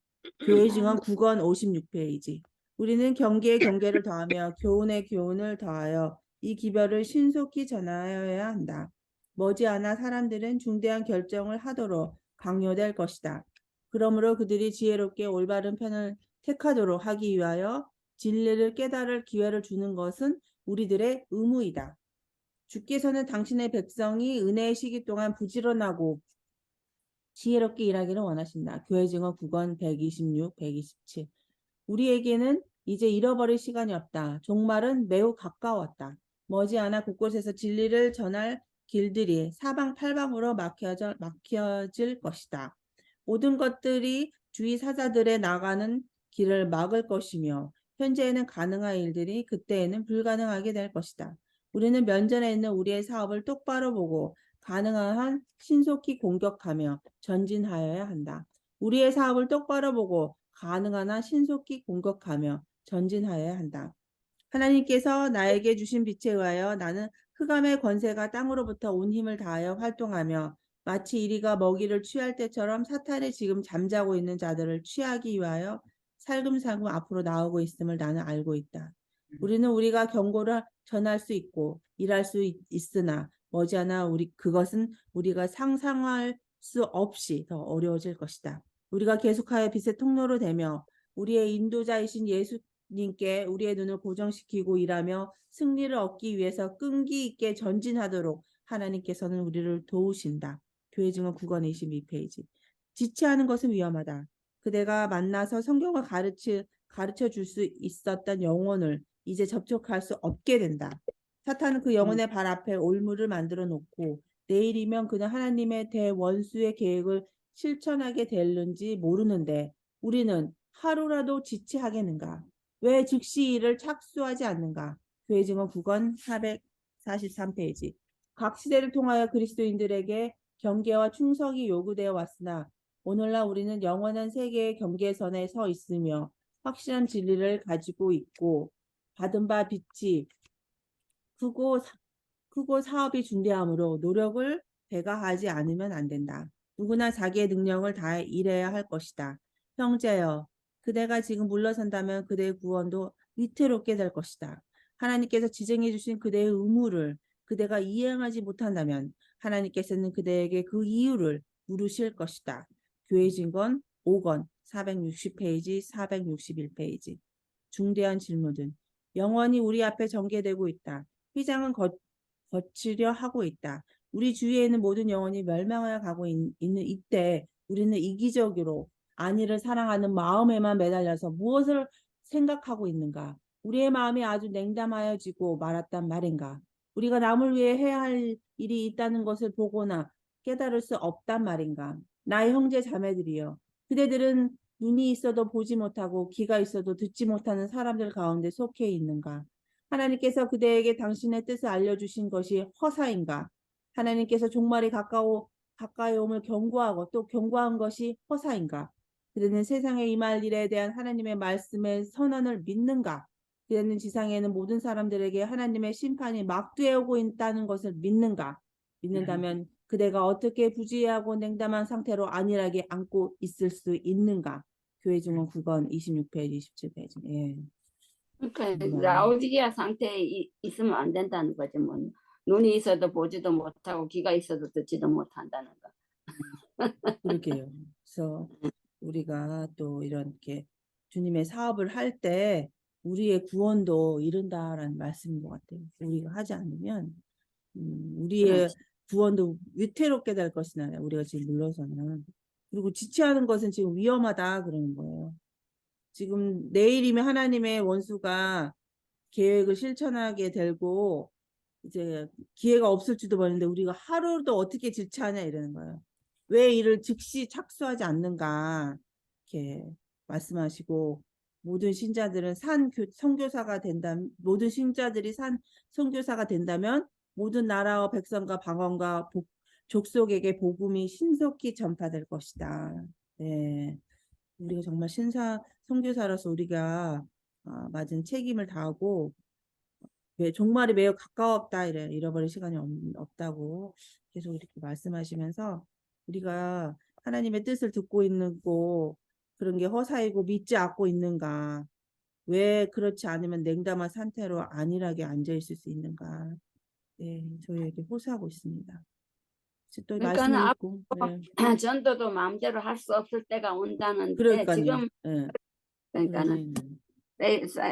교회 증언 9권 56페이지. 우리는 경계에 경계를 더하며 교훈에 교훈을 더하여 이 기별을 신속히 전하여야 한다. 머지않아 사람들은 중대한 결정을 하도록 강요될 것이다. 그러므로 그들이 지혜롭게 올바른 편을 택하도록 하기 위하여 진리를 깨달을 기회를 주는 것은 우리들의 의무이다. 주께서는 당신의 백성이 은혜의 시기 동안 부지런하고 지혜롭게 일하기를 원하신다. 교회 증언 9권 126, 127. 우리에게는 이제 잃어버릴 시간이 없다. 종말은 매우 가까웠다. 머지않아 곳곳에서 진리를 전할 길들이 사방팔방으로 막혀질 것이다. 모든 것들이 주위 사자들의 나가는 길을 막을 것이며 현재에는 가능한 일들이 그때에는 불가능하게 될 것이다. 우리는 면전에 있는 우리의 사업을 똑바로 보고 가능한 한 신속히 공격하며 전진하여야 한다. 우리의 사업을 똑바로 보고 가능한 한 신속히 공격하며 전진하여야 한다. 하나님께서 나에게 주신 빛에 의하여 나는 흑암의 권세가 땅으로부터 온 힘을 다하여 활동하며 마치 이리가 먹이를 취할 때처럼 사탄이 지금 잠자고 있는 자들을 취하기 위하여 살금살금 앞으로 나오고 있음을 나는 알고 있다. 우리는 우리가 경고를 전할 수 있고 일할 수 있으나 머지않아 그것은 우리가 상상할 수 없이 더 어려워질 것이다. 우리가 계속하여 빛의 통로로 되며 우리의 인도자이신 예수님께 우리의 눈을 고정시키고 일하며 승리를 얻기 위해서 끈기 있게 전진하도록 하나님께서는 우리를 도우신다. 교회 증언 9권 22페이지. 지체하는 것은 위험하다. 그대가 만나서 성경을 가르쳐 줄 수 있었던 영혼을 이제 접촉할 수 없게 된다. 사탄은 그 영혼의 발 앞에 올무를 만들어 놓고 내일이면 그는 하나님의 대원수의 계획을 실천하게 될는지 모르는데 우리는 하루라도 지체하겠는가? 왜 즉시 일을 착수하지 않는가? 교회 증언 9권 443페이지. 각 시대를 통하여 그리스도인들에게 경계와 충성이 요구되어 왔으나 오늘날 우리는 영원한 세계의 경계선에 서 있으며 확실한 진리를 가지고 있고 받은 바 빛이 크고 사업이 중대하므로 노력을 배가하지 않으면 안 된다. 누구나 자기의 능력을 다해 일해야 할 것이다. 형제여, 그대가 지금 물러선다면 그대의 구원도 위태롭게 될 것이다. 하나님께서 지정해 주신 그대의 의무를 그대가 이행하지 못한다면 하나님께서는 그대에게 그 이유를 물으실 것이다. 교회 증언 5권 460페이지 461페이지. 중대한 질문은 영원히 우리 앞에 전개되고 있다. 휘장은 거치려 하고 있다. 우리 주위에 있는 모든 영혼이 멸망하여 가고 있는 이때 우리는 이기적으로 안위를 사랑하는 마음에만 매달려서 무엇을 생각하고 있는가? 우리의 마음이 아주 냉담하여지고 말았단 말인가? 우리가 남을 위해 해야 할 일이 있다는 것을 보거나 깨달을 수 없단 말인가? 나의 형제 자매들이여, 그대들은 눈이 있어도 보지 못하고 귀가 있어도 듣지 못하는 사람들 가운데 속해 있는가? 하나님께서 그대에게 당신의 뜻을 알려주신 것이 허사인가? 하나님께서 종말이 가까이 옴을 경고하고 또 경고한 것이 허사인가? 그대는 세상에 임할 일에 대한 하나님의 말씀의 선언을 믿는가? 그대는 지상에 있는 모든 사람들에게 하나님의 심판이 막두에 오고 있다는 것을 믿는가? 믿는다면 그대가 어떻게 부지하고 냉담한 상태로 안일하게 안고 있을 수 있는가? 교회 증언 9권 26페이지 27페이지. 예. 그러니까 라오디게아 상태에 있으면 안 된다는 거지. 뭐 눈이 있어도 보지도 못하고 귀가 있어도 듣지도 못한다는 거. 그러게요. 그래서 우리가 또 이렇게 주님의 사업을 할 때 우리의 구원도 이른다라는 말씀인 것 같아요. 우리가 하지 않으면 우리의 그렇지. 구원도 위태롭게 될 것이나 우리가 지금 물러서는. 그리고 지체하는 것은 지금 위험하다 그러는 거예요. 지금 내일이면 하나님의 원수가 계획을 실천하게 되고 이제 기회가 없을지도 모르는데 우리가 하루도 어떻게 지체하냐 이러는 거예요. 왜 이를 즉시 착수하지 않는가 이렇게 말씀하시고 모든 신자들은 선교사가 된다면 모든 신자들이 선교사가 된다면 모든 나라와 백성과 방언과 족속에게 복음이 신속히 전파될 것이다. 네. 우리가 정말 선교사로서 우리가 맞은 책임을 다하고 종말이 매우 가까웠다 이래 잃어버릴 시간이 없다고 계속 이렇게 말씀하시면서 우리가 하나님의 뜻을 듣고 있고 그런 게 허사이고 믿지 않고 있는가? 왜 그렇지 않으면 냉담한 상태로 안일하게 앉아 있을 수 있는가? 네, 저희에게 호소하고 있습니다. 또 그러니까는 말씀을 앞으로 읽고 네. 전도도 마음대로 할 수 없을 때가 온다는데 그러니까요. 지금 네. 그러니까는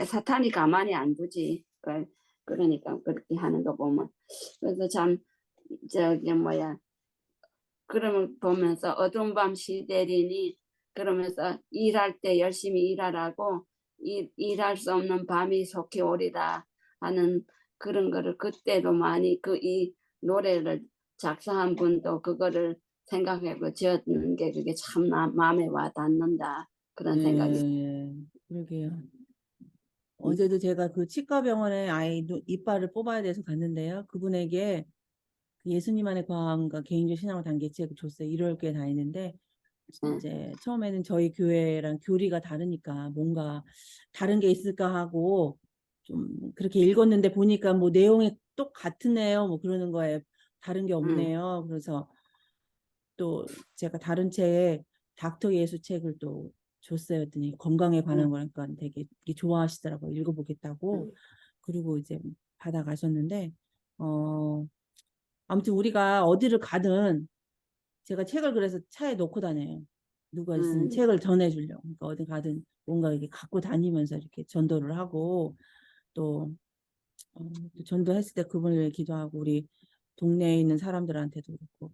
사탄이 가만히 안 두지. 그러니까 그렇게 하는 거 보면. 그래서 참 저기 뭐야, 그러면 보면서 어두운 밤 시대리니 그러면서 일할 때 열심히 일하라고, 일할 수 없는 밤이 속히 오리라 하는 그런 거를 그때도 많이 이 노래를 작사한 분도 그거를 생각하고 지었는 게 그게 참 마음에 와 닿는다, 그런 생각이. 그러게요. 어제도 제가 그 치과병원에 아이 이빨을 뽑아야 돼서 갔는데요. 그분에게 그 예수님 안에 거함과 개인적 신앙을 담긴 책을 줬어요. 1월 교회 다니는데 이제 처음에는 저희 교회랑 교리가 다르니까 뭔가 다른 게 있을까 하고 좀 그렇게 읽었는데 보니까 뭐 내용이 똑같으네요. 뭐 그러는 거예요. 다른 게 없네요. 그래서 또 제가 다른 책 닥터 예수 책을 또 줬어요. 했더니 건강에 관한 거니까 되게 좋아하시더라고요. 읽어보겠다고. 그리고 이제 받아가셨는데 아무튼 우리가 어디를 가든 제가 책을 그래서 차에 놓고 다녀요. 누가 있으면 책을 전해주려고. 그러니까 어디 가든 뭔가 이렇게 갖고 다니면서 이렇게 전도를 하고 또, 또 전도했을 때 그분을 위해 기도하고 우리 동네에 있는 사람들한테도 그렇고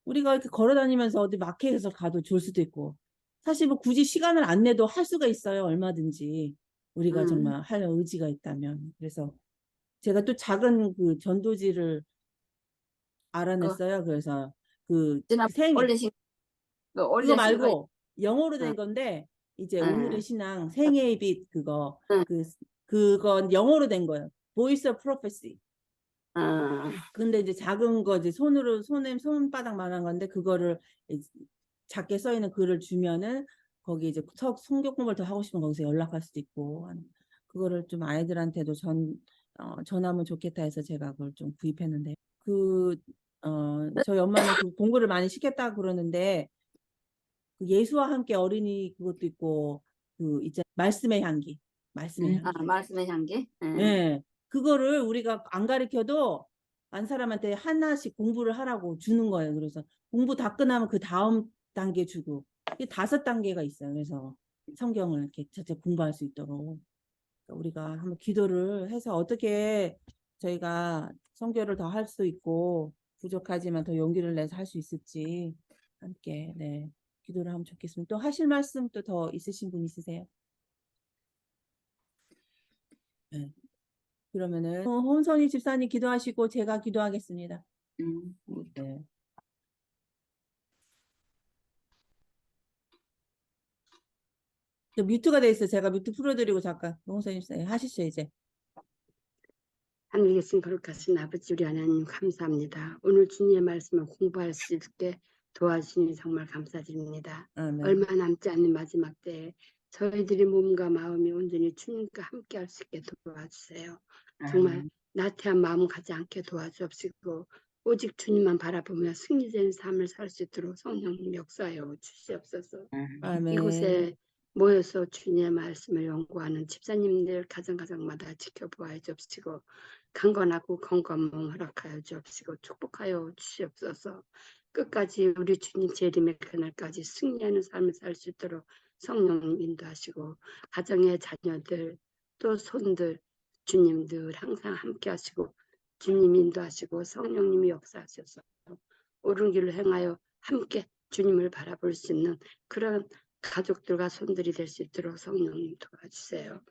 우리가 이렇게 걸어 다니면서 어디 마켓에서 가도 줄 수도 있고 사실 뭐 굳이 시간을 안 내도 할 수가 있어요. 얼마든지 우리가 정말 할 의지가 있다면. 그래서 제가 또 작은 그 전도지를 알아냈어요. 그래서 그 지난 생애 올리신 그거 올리신 거. 말고 영어로 된 건데 이제 오늘의 신앙 생애의 빛 그거 그건 영어로 된 거예요. Voice of Prophecy. 근데 이제 작은 거 이제 손바닥만한 건데 그거를 작게 써 있는 글을 주면은 거기 이제 성경 공부를 더 하고 싶으면 거기서 연락할 수도 있고 그거를 좀 아이들한테도 전하면 좋겠다 해서 제가 그걸 좀 구입했는데 저희 엄마는 그 공부를 많이 시켰다 그러는데 그 예수와 함께 어린이 그것도 있고 그 있잖아요. 말씀의 향기. 말씀의 향기. 예. 그거를 우리가 안 가르쳐도 안 사람한테 하나씩 공부를 하라고 주는 거예요. 그래서 공부 다 끝나면 그 다음 단계 주고 이게 5단계가 있어요. 그래서 성경을 이렇게 직접 공부할 수 있도록 그러니까 우리가 한번 기도를 해서 어떻게 저희가 성교를 더 할 수 있고 부족하지만 더 용기를 내서 할 수 있을지 함께 기도를 하면 좋겠습니다. 또 하실 말씀 또 더 있으신 분 있으세요? 네. 그러면은 혼선이 집사님 기도하시고 제가 기도하겠습니다. 네. 또 뮤트가 돼 있어요. 제가 뮤트 풀어드리고 잠깐 혼선이 집사님 하시죠 이제. 하늘에 계신 거룩하신 아버지 우리 하나님 감사합니다. 오늘 주님의 말씀을 공부할 수 있게 도와주시니 정말 감사드립니다. 아멘. 얼마 남지 않는 마지막 때에 저희들의 몸과 마음이 온전히 주님과 함께 할 수 있게 도와주세요. 정말 나태한 마음 가지 않게 도와주옵시고 오직 주님만 바라보며 승리된 삶을 살 수 있도록 성령님 역사하여 주시옵소서. 아멘. 이곳에 모여서 주님의 말씀을 연구하는 집사님들 가정가정마다 지켜보아 주옵시고 강건하고 건강을 허락하여 주옵시고 축복하여 주시옵소서. 끝까지 우리 주님 재림의 그날까지 승리하는 삶을 살 수 있도록 성령님 인도하시고 가정의 자녀들 또 손들 주님들 항상 함께 하시고 주님 인도하시고 성령님이 역사하셔서 옳은 길을 행하여 함께 주님을 바라볼 수 있는 그런 가족들과 손들이 될 수 있도록 성령님 도와주세요.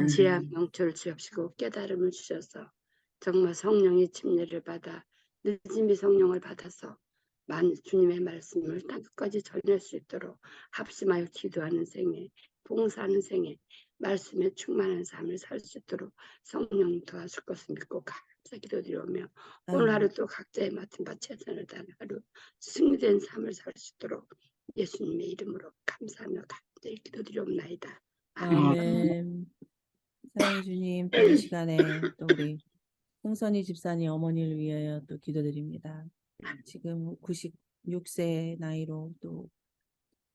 지혜와 명철을 주옵시고 깨달음을 주셔서 정말 성령의 침례를 받아 늦은비 성령을 받아서 주님의 말씀을 끝까지 전할 수 있도록 합심하여 기도하는 생애, 봉사하는 생애, 말씀에 충만한 삶을 살 수 있도록 성령님 도와줄 것을 믿고 감사 기도드리오며 오늘 하루 또 각자의 맡은 바 최선을 다하는 하루 승리된 삶을 살 수 있도록 예수님의 이름으로 감사하며 간절히 기도드리옵나이다. 아멘. 사랑해 주님, 또 이 시간에 또 우리 홍선희 집사님 어머니를 위하여 또 기도드립니다. 지금 96세 나이로 또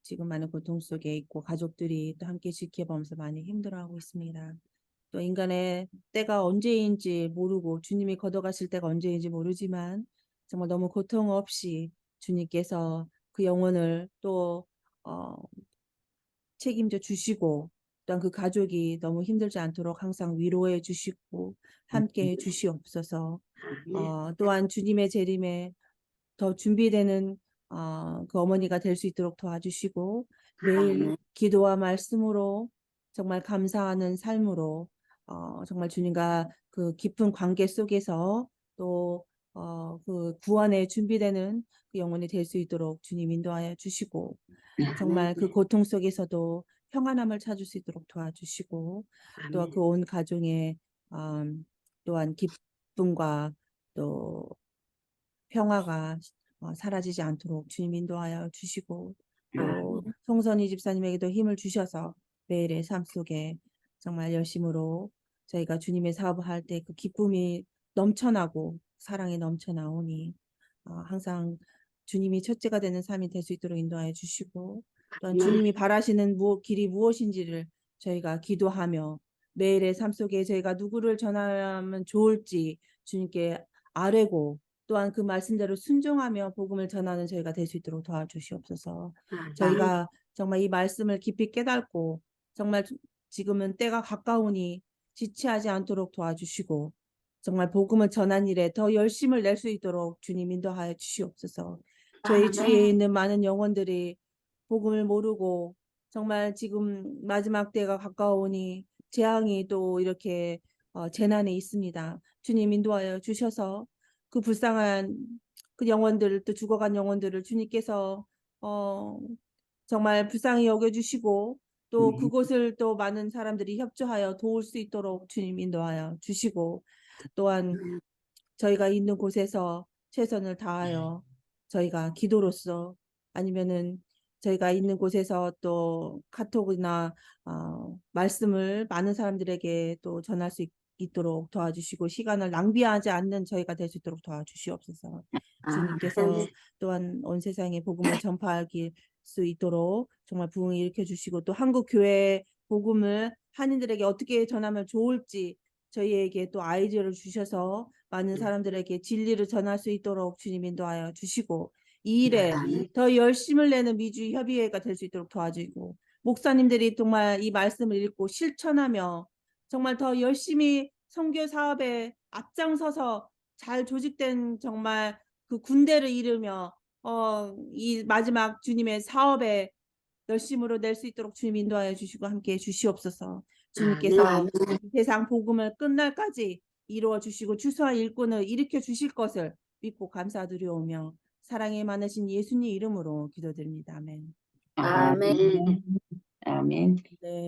지금 많은 고통 속에 있고 가족들이 또 함께 지켜보면서 많이 힘들어하고 있습니다. 또 인간의 때가 언제인지 모르고 주님이 걷어가실 때가 언제인지 모르지만 정말 너무 고통 없이 주님께서 그 영혼을 또 책임져 주시고 또한 그 가족이 너무 힘들지 않도록 항상 위로해 주시고 함께 해 주시옵소서. 또한 주님의 재림에 더 준비되는 그 어머니가 될 수 있도록 도와주시고 매일 아멘. 기도와 말씀으로 정말 감사하는 삶으로 정말 주님과 그 깊은 관계 속에서 또 그 구원에 준비되는 그 영혼이 될 수 있도록 주님 인도하여 주시고 정말 그 고통 속에서도 평안함을 찾을 수 있도록 도와주시고 또 아멘. 그 온 가정의 또한 기쁨과 또 평화가 사라지지 않도록 주님 인도하여 주시고 또 송선희 집사님에게도 힘을 주셔서 매일의 삶 속에 정말 열심으로 저희가 주님의 사업을 할 때 그 기쁨이 넘쳐나고 사랑이 넘쳐나오니 항상 주님이 첫째가 되는 삶이 될 수 있도록 인도하여 주시고 또한 주님이 바라시는 길이 무엇인지를 저희가 기도하며 매일의 삶 속에 저희가 누구를 전하면 좋을지 주님께 아뢰고 또한 그 말씀대로 순종하며 복음을 전하는 저희가 될 수 있도록 도와주시옵소서. 저희가 정말 이 말씀을 깊이 깨닫고 정말 지금은 때가 가까우니 지체하지 않도록 도와주시고 정말 복음을 전한 일에 더 열심을 낼 수 있도록 주님 인도하여 주시옵소서. 저희 주위에 있는 많은 영혼들이 복음을 모르고 정말 지금 마지막 때가 가까우니 재앙이 또 이렇게 재난에 있습니다. 주님 인도하여 주셔서 그 불쌍한 그 영혼들 또 죽어간 영혼들을 주님께서 정말 불쌍히 여겨주시고 또 그곳을 또 많은 사람들이 협조하여 도울 수 있도록 주님 인도하여 주시고 또한 저희가 있는 곳에서 최선을 다하여 저희가 기도로서 아니면은 저희가 있는 곳에서 또 카톡이나 말씀을 많은 사람들에게 또 전할 수 있도록 도와주시고 시간을 낭비하지 않는 저희가 될 수 있도록 도와주시옵소서. 주님께서 또한 온 세상에 복음을 전파할 수 있도록 정말 부흥을 일으켜 주시고 또 한국 교회 복음을 한인들에게 어떻게 전하면 좋을지 저희에게 또 아이디어를 주셔서 많은 사람들에게 진리를 전할 수 있도록 주님 인도하여 주시고 이 일에 더 열심을 내는 미주 협의회가 될 수 있도록 도와주고 목사님들이 정말 이 말씀을 읽고 실천하며 정말 더 열심히 선교 사업에 앞장서서 잘 조직된 정말 그 군대를 이루며 이 마지막 주님의 사업에 열심으로 낼 수 있도록 주님 인도하여 주시고 함께해 주시옵소서. 주님께서 이 세상 복음을 끝날까지 이루어 주시고 추수한 일꾼을 일으켜 주실 것을 믿고 감사드리오며 사랑이 많으신 예수님 이름으로 기도드립니다. 아멘. 아멘. 아멘. 네.